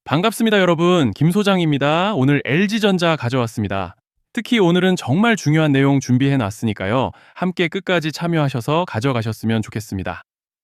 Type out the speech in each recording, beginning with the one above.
반갑습니다, 여러분. 김 소장입니다. 오늘 LG전자 가져왔습니다. 특히 오늘은 정말 중요한 내용 준비해 놨으니까요. 함께 끝까지 참여하셔서 가져가셨으면 좋겠습니다.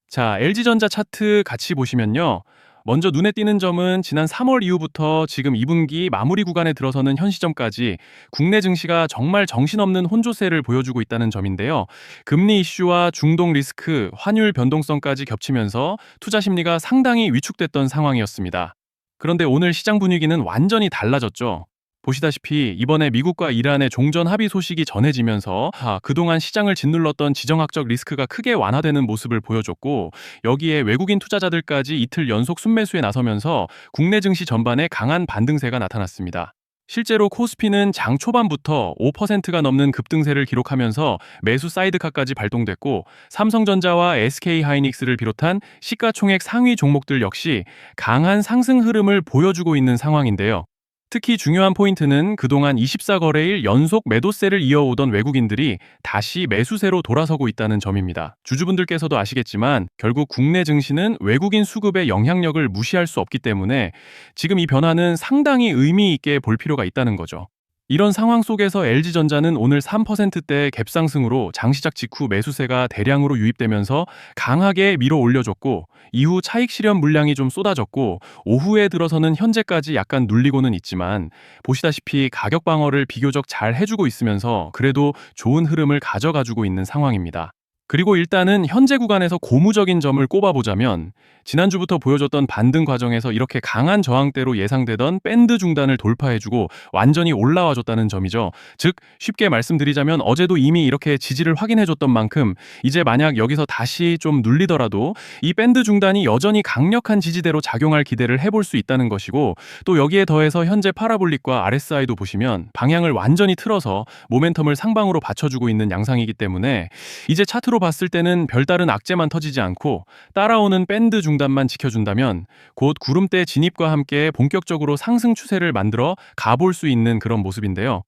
자, LG전자 차트 같이 보시면요. 먼저 눈에 띄는 점은 지난 3월 이후부터 지금 2분기 마무리 구간에 들어서는 현 시점까지 국내 증시가 정말 정신없는 혼조세를 보여주고 있다는 점인데요. 금리 이슈와 중동 리스크, 환율 변동성까지 겹치면서 투자 심리가 상당히 위축됐던 상황이었습니다. 그런데 오늘 시장 분위기는 완전히 달라졌죠. 보시다시피 이번에 미국과 이란의 종전 합의 소식이 전해지면서 그동안 시장을 짓눌렀던 지정학적 리스크가 크게 완화되는 모습을 보여줬고, 여기에 외국인 투자자들까지 이틀 연속 순매수에 나서면서 국내 증시 전반에 강한 반등세가 나타났습니다. 실제로 코스피는 장 초반부터 5%가 넘는 급등세를 기록하면서 매수 사이드카까지 발동됐고, 삼성전자와 SK하이닉스를 비롯한 시가총액 상위 종목들 역시 강한 상승 흐름을 보여주고 있는 상황인데요. 특히 중요한 포인트는 그동안 24거래일 연속 매도세를 이어오던 외국인들이 다시 매수세로 돌아서고 있다는 점입니다. 주주분들께서도 아시겠지만 결국 국내 증시는 외국인 수급의 영향력을 무시할 수 없기 때문에 지금 이 변화는 상당히 의미 있게 볼 필요가 있다는 거죠. 이런 상황 속에서 LG전자는 오늘 3%대 갭상승으로 장시작 직후 매수세가 대량으로 유입되면서 강하게 밀어 올려줬고, 이후 차익 실현 물량이 좀 쏟아졌고, 오후에 들어서는 현재까지 약간 눌리고는 있지만 보시다시피 가격 방어를 비교적 잘 해주고 있으면서 그래도 좋은 흐름을 가져가주고 있는 상황입니다. 그리고 일단은 현재 구간에서 고무적인 점을 꼽아보자면, 지난주부터 보여줬던 반등 과정에서 이렇게 강한 저항대로 예상되던 밴드 중단을 돌파해주고 완전히 올라와줬다는 점이죠. 즉 쉽게 말씀드리자면 어제도 이미 이렇게 지지를 확인해줬던 만큼 이제 만약 여기서 다시 좀 눌리더라도 이 밴드 중단이 여전히 강력한 지지대로 작용할 기대를 해볼 수 있다는 것이고, 또 여기에 더해서 현재 파라볼릭과 RSI도 보시면 방향을 완전히 틀어서 모멘텀을 상방으로 받쳐주고 있는 양상이기 때문에 이제 차트로 봤을 때는 별다른 악재만 터지지 않고 따라오는 밴드 중단만 지켜준다면 곧 구름대 진입과 함께 본격적으로 상승 추세를 만들어 가볼 수 있는 그런 모습인데요.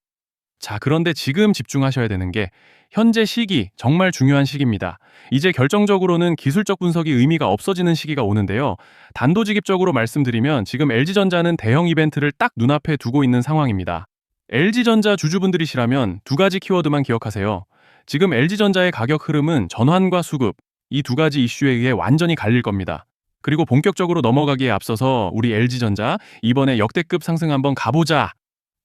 자, 그런데 지금 집중하셔야 되는 게 현재 시기, 정말 중요한 시기입니다. 이제 결정적으로는 기술적 분석이 의미가 없어지는 시기가 오는데요. 단도직입적으로 말씀드리면 지금 LG전자는 대형 이벤트를 딱 눈앞에 두고 있는 상황입니다. LG전자 주주분들이시라면 두 가지 키워드만 기억하세요. 지금 LG전자의 가격 흐름은 전환과 수급, 이 두 가지 이슈에 의해 완전히 갈릴 겁니다. 그리고 본격적으로 넘어가기에 앞서서 우리 LG전자 이번에 역대급 상승 한번 가보자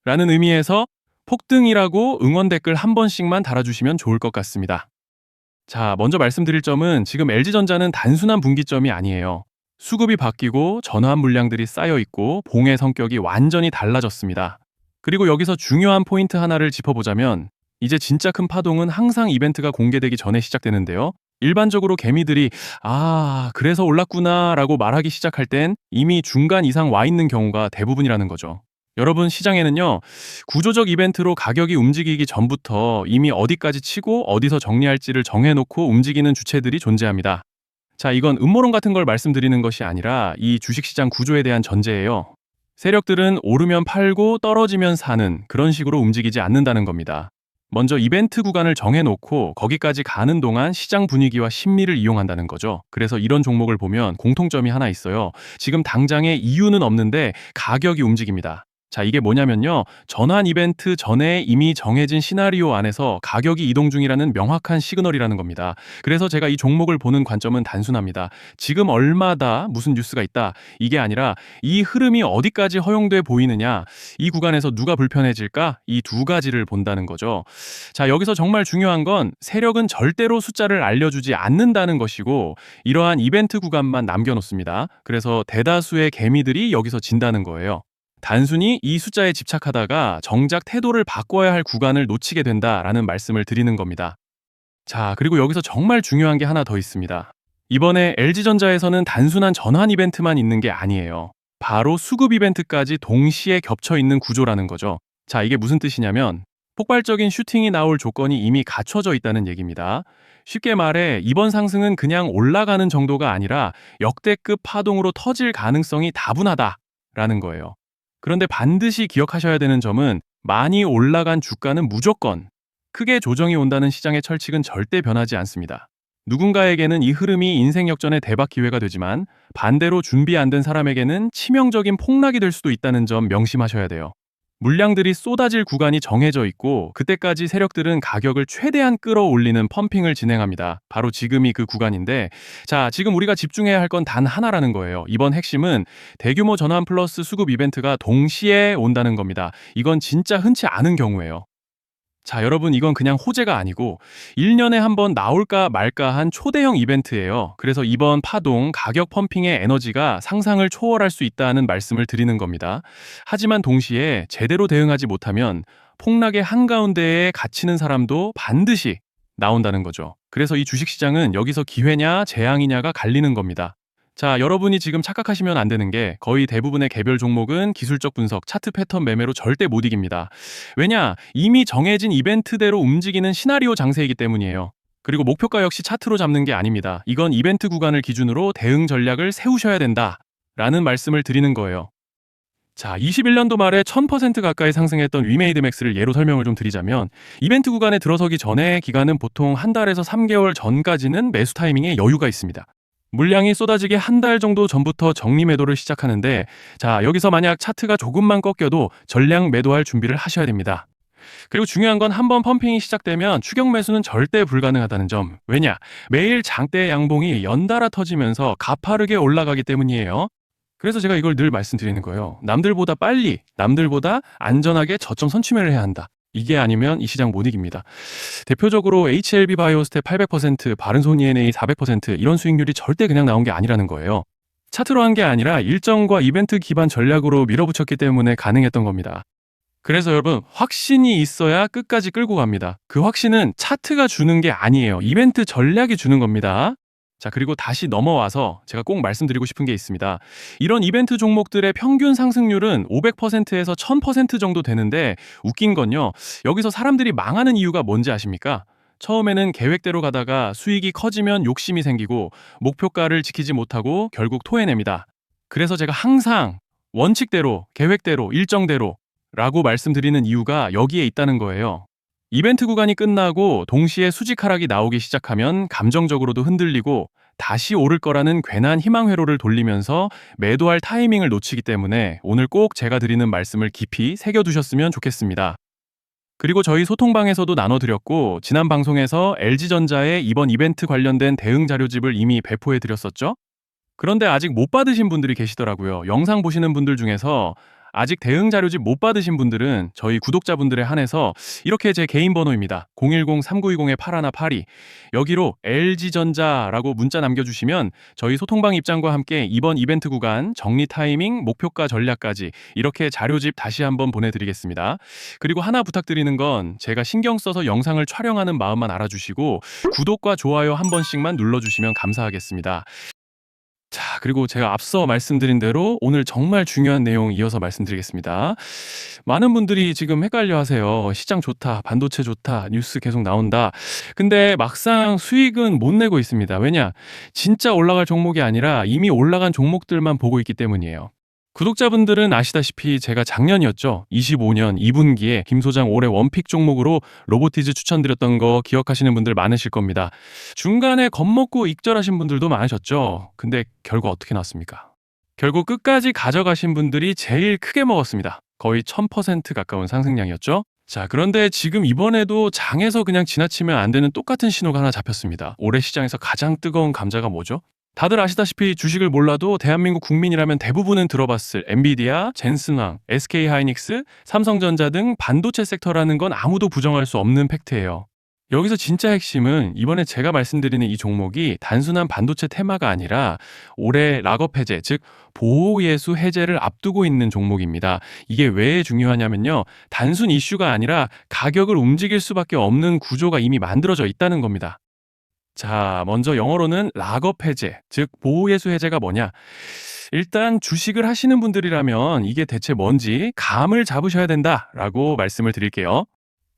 라는 의미에서 폭등이라고 응원 댓글 한 번씩만 달아주시면 좋을 것 같습니다. 자, 먼저 말씀드릴 점은 지금 LG전자는 단순한 분기점이 아니에요. 수급이 바뀌고 전환 물량들이 쌓여 있고 봉의 성격이 완전히 달라졌습니다. 그리고 여기서 중요한 포인트 하나를 짚어보자면 이제 진짜 큰 파동은 항상 이벤트가 공개되기 전에 시작되는데요. 일반적으로 개미들이 그래서 올랐구나 라고 말하기 시작할 땐 이미 중간 이상 와 있는 경우가 대부분이라는 거죠. 여러분, 시장에는요, 구조적 이벤트로 가격이 움직이기 전부터 이미 어디까지 치고 어디서 정리할지를 정해놓고 움직이는 주체들이 존재합니다. 자, 이건 음모론 같은 걸 말씀드리는 것이 아니라 이 주식시장 구조에 대한 전제예요. 세력들은 오르면 팔고 떨어지면 사는 그런 식으로 움직이지 않는다는 겁니다. 먼저 이벤트 구간을 정해놓고 거기까지 가는 동안 시장 분위기와 심리를 이용한다는 거죠. 그래서 이런 종목을 보면 공통점이 하나 있어요. 지금 당장에 이유는 없는데 가격이 움직입니다. 자, 이게 뭐냐면요. 전환 이벤트 전에 이미 정해진 시나리오 안에서 가격이 이동 중이라는 명확한 시그널이라는 겁니다. 그래서 제가 이 종목을 보는 관점은 단순합니다. 지금 얼마다 무슨 뉴스가 있다. 이게 아니라 이 흐름이 어디까지 허용돼 보이느냐. 이 구간에서 누가 불편해질까? 이 두 가지를 본다는 거죠. 자, 여기서 정말 중요한 건 세력은 절대로 숫자를 알려주지 않는다는 것이고, 이러한 이벤트 구간만 남겨놓습니다. 그래서 대다수의 개미들이 여기서 진다는 거예요. 단순히 이 숫자에 집착하다가 정작 태도를 바꿔야 할 구간을 놓치게 된다라는 말씀을 드리는 겁니다. 자, 그리고 여기서 정말 중요한 게 하나 더 있습니다. 이번에 LG전자에서는 단순한 전환 이벤트만 있는 게 아니에요. 바로 수급 이벤트까지 동시에 겹쳐 있는 구조라는 거죠. 자, 이게 무슨 뜻이냐면 폭발적인 슈팅이 나올 조건이 이미 갖춰져 있다는 얘기입니다. 쉽게 말해 이번 상승은 그냥 올라가는 정도가 아니라 역대급 파동으로 터질 가능성이 다분하다라는 거예요. 그런데 반드시 기억하셔야 되는 점은 많이 올라간 주가는 무조건 크게 조정이 온다는 시장의 철칙은 절대 변하지 않습니다. 누군가에게는 이 흐름이 인생 역전의 대박 기회가 되지만 반대로 준비 안 된 사람에게는 치명적인 폭락이 될 수도 있다는 점 명심하셔야 돼요. 물량들이 쏟아질 구간이 정해져 있고 그때까지 세력들은 가격을 최대한 끌어올리는 펌핑을 진행합니다. 바로 지금이 그 구간인데 자, 지금 우리가 집중해야 할 건 단 하나라는 거예요. 이번 핵심은 대규모 전환 플러스 수급 이벤트가 동시에 온다는 겁니다. 이건 진짜 흔치 않은 경우예요. 자, 여러분, 이건 그냥 호재가 아니고 1년에 한 번 나올까 말까 한 초대형 이벤트예요. 그래서 이번 파동, 가격 펌핑의 에너지가 상상을 초월할 수 있다는 말씀을 드리는 겁니다. 하지만 동시에 제대로 대응하지 못하면 폭락의 한가운데에 갇히는 사람도 반드시 나온다는 거죠. 그래서 이 주식시장은 여기서 기회냐 재앙이냐가 갈리는 겁니다. 자, 여러분이 지금 착각하시면 안 되는 게 거의 대부분의 개별 종목은 기술적 분석, 차트 패턴 매매로 절대 못 이깁니다. 왜냐? 이미 정해진 이벤트대로 움직이는 시나리오 장세이기 때문이에요. 그리고 목표가 역시 차트로 잡는 게 아닙니다. 이건 이벤트 구간을 기준으로 대응 전략을 세우셔야 된다. 라는 말씀을 드리는 거예요. 자, 21년도 말에 1000% 가까이 상승했던 위메이드맥스를 예로 설명을 좀 드리자면 이벤트 구간에 들어서기 전에 기간은 보통 한 달에서 3개월 전까지는 매수 타이밍에 여유가 있습니다. 물량이 쏟아지기 한 달 정도 전부터 정리 매도를 시작하는데 자, 여기서 만약 차트가 조금만 꺾여도 전량 매도할 준비를 하셔야 됩니다. 그리고 중요한 건 한번 펌핑이 시작되면 추격 매수는 절대 불가능하다는 점. 왜냐? 매일 장대 양봉이 연달아 터지면서 가파르게 올라가기 때문이에요. 그래서 제가 이걸 늘 말씀드리는 거예요. 남들보다 빨리, 남들보다 안전하게 저점 선취매를 해야 한다. 이게 아니면 이 시장 못 이깁니다. 대표적으로 HLB 바이오스텝 800%, 바른손 ENA 400% 이런 수익률이 절대 그냥 나온 게 아니라는 거예요. 차트로 한 게 아니라 일정과 이벤트 기반 전략으로 밀어붙였기 때문에 가능했던 겁니다. 그래서 여러분, 확신이 있어야 끝까지 끌고 갑니다. 그 확신은 차트가 주는 게 아니에요. 이벤트 전략이 주는 겁니다. 자, 그리고 다시 넘어와서 제가 꼭 말씀드리고 싶은 게 있습니다. 이런 이벤트 종목들의 평균 상승률은 500%에서 1000% 정도 되는데 웃긴 건요. 여기서 사람들이 망하는 이유가 뭔지 아십니까? 처음에는 계획대로 가다가 수익이 커지면 욕심이 생기고 목표가를 지키지 못하고 결국 토해냅니다. 그래서 제가 항상 원칙대로, 계획대로, 일정대로 라고 말씀드리는 이유가 여기에 있다는 거예요. 이벤트 구간이 끝나고 동시에 수직 하락이 나오기 시작하면 감정적으로도 흔들리고 다시 오를 거라는 괜한 희망 회로를 돌리면서 매도할 타이밍을 놓치기 때문에 오늘 꼭 제가 드리는 말씀을 깊이 새겨두셨으면 좋겠습니다. 그리고 저희 소통방에서도 나눠드렸고 지난 방송에서 LG전자의 이번 이벤트 관련된 대응 자료집을 이미 배포해드렸었죠? 그런데 아직 못 받으신 분들이 계시더라고요. 영상 보시는 분들 중에서 아직 대응 자료집 못 받으신 분들은 저희 구독자분들에 한해서 이렇게 제 개인 번호입니다. 010-3920-8182 여기로 LG전자라고 문자 남겨주시면 저희 소통방 입장과 함께 이번 이벤트 구간 정리 타이밍, 목표가 전략까지 이렇게 자료집 다시 한번 보내드리겠습니다. 그리고 하나 부탁드리는 건 제가 신경 써서 영상을 촬영하는 마음만 알아주시고 구독과 좋아요 한 번씩만 눌러주시면 감사하겠습니다. 자, 그리고 제가 앞서 말씀드린 대로 오늘 정말 중요한 내용 이어서 말씀드리겠습니다. 많은 분들이 지금 헷갈려 하세요. 시장 좋다, 반도체 좋다, 뉴스 계속 나온다. 근데 막상 수익은 못 내고 있습니다. 왜냐? 진짜 올라갈 종목이 아니라 이미 올라간 종목들만 보고 있기 때문이에요. 구독자분들은 아시다시피 제가 작년이었죠. 25년 2분기에 김 소장 올해 원픽 종목으로 로보티즈 추천드렸던 거 기억하시는 분들 많으실 겁니다. 중간에 겁먹고 익절하신 분들도 많으셨죠. 근데 결국 어떻게 났습니까? 결국 끝까지 가져가신 분들이 제일 크게 먹었습니다. 거의 1000% 가까운 상승량이었죠. 자, 그런데 지금 이번에도 장에서 그냥 지나치면 안 되는 똑같은 신호가 하나 잡혔습니다. 올해 시장에서 가장 뜨거운 감자가 뭐죠? 다들 아시다시피 주식을 몰라도 대한민국 국민이라면 대부분은 들어봤을 엔비디아, 젠슨왕, SK하이닉스, 삼성전자 등 반도체 섹터라는 건 아무도 부정할 수 없는 팩트예요. 여기서 진짜 핵심은 이번에 제가 말씀드리는 이 종목이 단순한 반도체 테마가 아니라 올해 락업 해제, 즉 보호예수 해제를 앞두고 있는 종목입니다. 이게 왜 중요하냐면요. 단순 이슈가 아니라 가격을 움직일 수밖에 없는 구조가 이미 만들어져 있다는 겁니다. 자, 먼저 영어로는 락업 해제, 즉 보호예수 해제가 뭐냐? 일단 주식을 하시는 분들이라면 이게 대체 뭔지 감을 잡으셔야 된다라고 말씀을 드릴게요.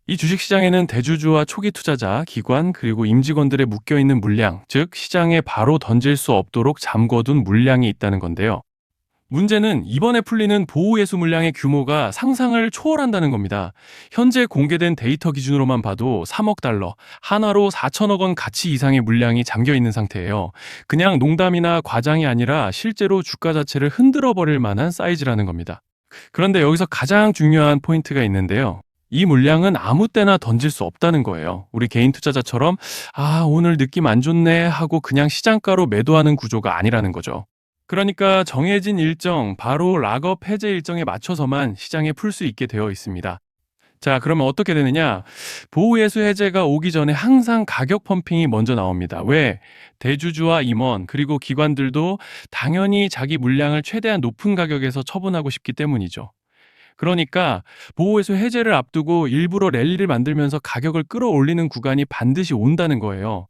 이 주식시장에는 대주주와 초기 투자자, 기관, 그리고 임직원들의 묶여있는 물량, 즉 시장에 바로 던질 수 없도록 잠궈둔 물량이 있다는 건데요. 문제는 이번에 풀리는 보호예수 물량의 규모가 상상을 초월한다는 겁니다. 현재 공개된 데이터 기준으로만 봐도 3억 달러, 한화로 4천억 원 가치 이상의 물량이 잠겨 있는 상태예요. 그냥 농담이나 과장이 아니라 실제로 주가 자체를 흔들어 버릴 만한 사이즈라는 겁니다. 그런데 여기서 가장 중요한 포인트가 있는데요. 이 물량은 아무 때나 던질 수 없다는 거예요. 우리 개인 투자자처럼 오늘 느낌 안 좋네 하고 그냥 시장가로 매도하는 구조가 아니라는 거죠. 그러니까 정해진 일정, 바로 락업 해제 일정에 맞춰서만 시장에 풀 수 있게 되어 있습니다. 자, 그러면 어떻게 되느냐? 보호예수 해제가 오기 전에 항상 가격 펌핑이 먼저 나옵니다. 왜? 대주주와 임원, 그리고 기관들도 당연히 자기 물량을 최대한 높은 가격에서 처분하고 싶기 때문이죠. 그러니까 보호예수 해제를 앞두고 일부러 랠리를 만들면서 가격을 끌어올리는 구간이 반드시 온다는 거예요.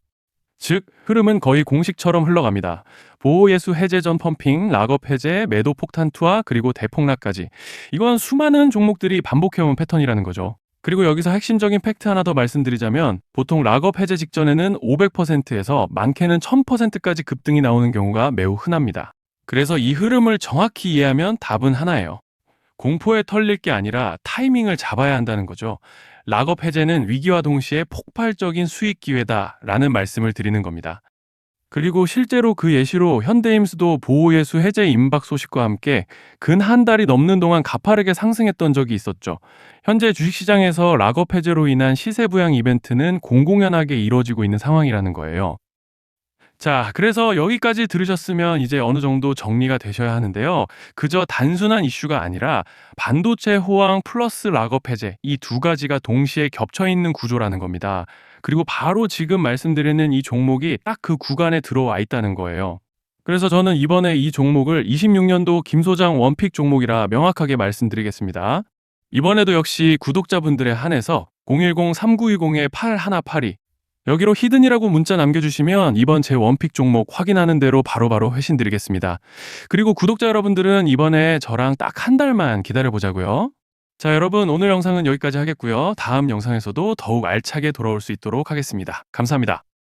즉, 흐름은 거의 공식처럼 흘러갑니다. 보호예수 해제 전 펌핑, 락업 해제, 매도 폭탄 투하, 그리고 대폭락까지. 이건 수많은 종목들이 반복해온 패턴이라는 거죠. 그리고 여기서 핵심적인 팩트 하나 더 말씀드리자면 보통 락업 해제 직전에는 500%에서 많게는 1000%까지 급등이 나오는 경우가 매우 흔합니다. 그래서 이 흐름을 정확히 이해하면 답은 하나예요. 공포에 털릴 게 아니라 타이밍을 잡아야 한다는 거죠. 락업 해제는 위기와 동시에 폭발적인 수익 기회다라는 말씀을 드리는 겁니다. 그리고 실제로 그 예시로 현대임수도 보호예수 해제 임박 소식과 함께 근 한 달이 넘는 동안 가파르게 상승했던 적이 있었죠. 현재 주식시장에서 락업 해제로 인한 시세 부양 이벤트는 공공연하게 이루어지고 있는 상황이라는 거예요. 자, 그래서 여기까지 들으셨으면 이제 어느 정도 정리가 되셔야 하는데요. 그저 단순한 이슈가 아니라 반도체 호황 플러스 락업 해제 이 두 가지가 동시에 겹쳐 있는 구조라는 겁니다. 그리고 바로 지금 말씀드리는 이 종목이 딱 그 구간에 들어와 있다는 거예요. 그래서 저는 이번에 이 종목을 26년도 김 소장 원픽 종목이라 명확하게 말씀드리겠습니다. 이번에도 역시 구독자분들에 한해서 010-3920-8182 여기로 히든이라고 문자 남겨주시면 이번 제 원픽 종목 확인하는 대로 바로바로 회신 드리겠습니다. 그리고 구독자 여러분들은 이번에 저랑 딱 한 달만 기다려보자고요. 자, 여러분 오늘 영상은 여기까지 하겠고요. 다음 영상에서도 더욱 알차게 돌아올 수 있도록 하겠습니다. 감사합니다.